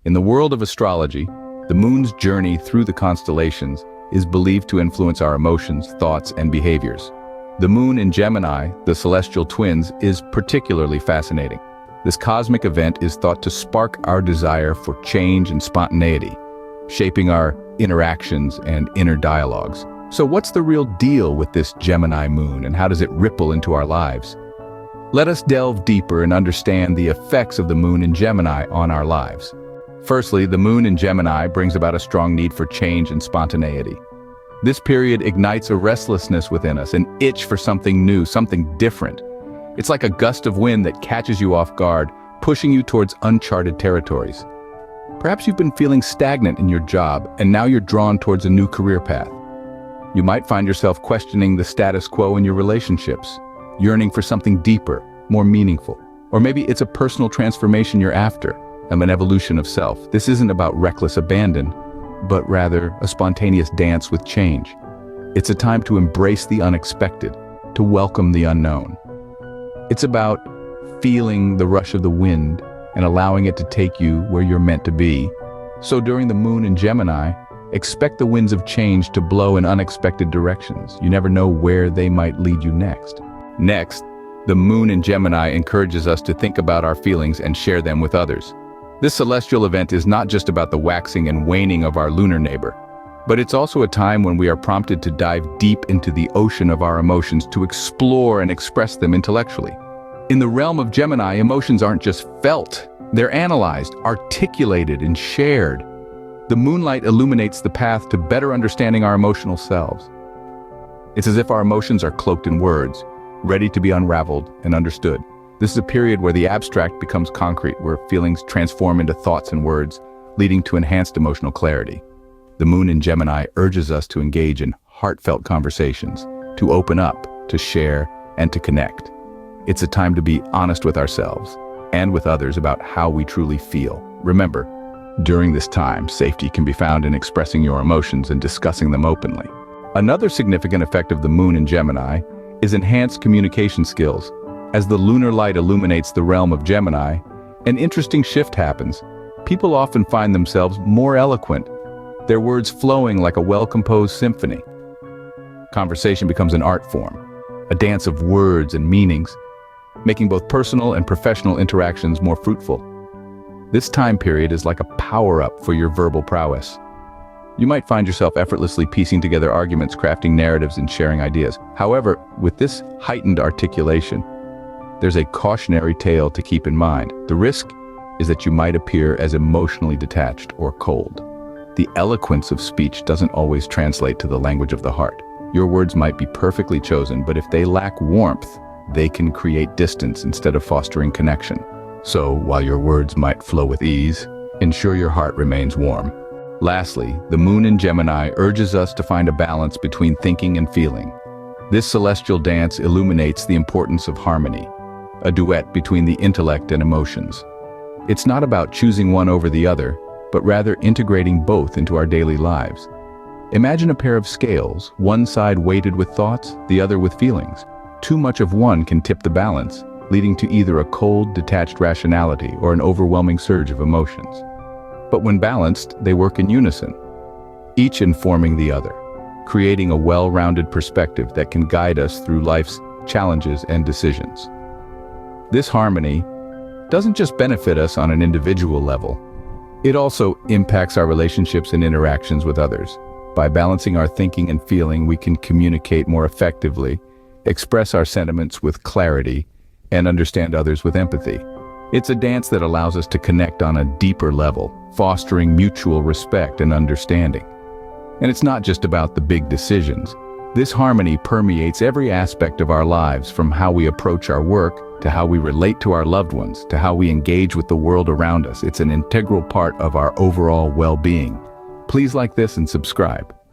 In the world of astrology, the moon's journey through the constellations is believed to influence our emotions, thoughts, and behaviors. The moon in Gemini, the celestial twins, is particularly fascinating. This cosmic event is thought to spark our desire for change and spontaneity, shaping our interactions and inner dialogues. So what's the real deal with this Gemini moon, and how does it ripple into our lives? Let us delve deeper and understand the effects of the moon in Gemini on our lives. Firstly, the moon in Gemini brings about a strong need for change and spontaneity. This period ignites a restlessness within us, an itch for something new, something different. It's like a gust of wind that catches you off guard, pushing you towards uncharted territories. Perhaps you've been feeling stagnant in your job, and now you're drawn towards a new career path. You might find yourself questioning the status quo in your relationships, yearning for something deeper, more meaningful. Or maybe it's a personal transformation you're after, an evolution of self. This isn't about reckless abandon, but rather a spontaneous dance with change. It's a time to embrace the unexpected, to welcome the unknown. It's about feeling the rush of the wind and allowing it to take you where you're meant to be. So during the moon in Gemini, expect the winds of change to blow in unexpected directions. You never know where they might lead you next. Next, the moon in Gemini encourages us to think about our feelings and share them with others. This celestial event is not just about the waxing and waning of our lunar neighbor, but it's also a time when we are prompted to dive deep into the ocean of our emotions, to explore and express them intellectually. In the realm of Gemini, emotions aren't just felt, they're analyzed, articulated, and shared. The moonlight illuminates the path to better understanding our emotional selves. It's as if our emotions are cloaked in words, ready to be unraveled and understood. This is a period where the abstract becomes concrete, where feelings transform into thoughts and words, leading to enhanced emotional clarity. The moon in Gemini urges us to engage in heartfelt conversations, to open up, to share, and to connect. It's a time to be honest with ourselves and with others about how we truly feel. Remember, during this time, safety can be found in expressing your emotions and discussing them openly. Another significant effect of the moon in Gemini is enhanced communication skills. As the lunar light illuminates the realm of Gemini, an interesting shift happens. People often find themselves more eloquent, their words flowing like a well-composed symphony. Conversation becomes an art form, a dance of words and meanings, making both personal and professional interactions more fruitful. This time period is like a power-up for your verbal prowess. You might find yourself effortlessly piecing together arguments, crafting narratives, and sharing ideas. However, with this heightened articulation, there's a cautionary tale to keep in mind. The risk is that you might appear as emotionally detached or cold. The eloquence of speech doesn't always translate to the language of the heart. Your words might be perfectly chosen, but if they lack warmth, they can create distance instead of fostering connection. So, while your words might flow with ease, ensure your heart remains warm. Lastly, the moon in Gemini urges us to find a balance between thinking and feeling. This celestial dance illuminates the importance of harmony, a duet between the intellect and emotions. It's not about choosing one over the other, but rather integrating both into our daily lives. Imagine a pair of scales, one side weighted with thoughts, the other with feelings. Too much of one can tip the balance, leading to either a cold, detached rationality or an overwhelming surge of emotions. But when balanced, they work in unison, each informing the other, creating a well-rounded perspective that can guide us through life's challenges and decisions. This harmony doesn't just benefit us on an individual level, it also impacts our relationships and interactions with others. By balancing our thinking and feeling, we can communicate more effectively, express our sentiments with clarity, and understand others with empathy. It's a dance that allows us to connect on a deeper level, fostering mutual respect and understanding. And it's not just about the big decisions. This harmony permeates every aspect of our lives, from how we approach our work, to how we relate to our loved ones, to how we engage with the world around us. It's an integral part of our overall well-being. Please like this and subscribe.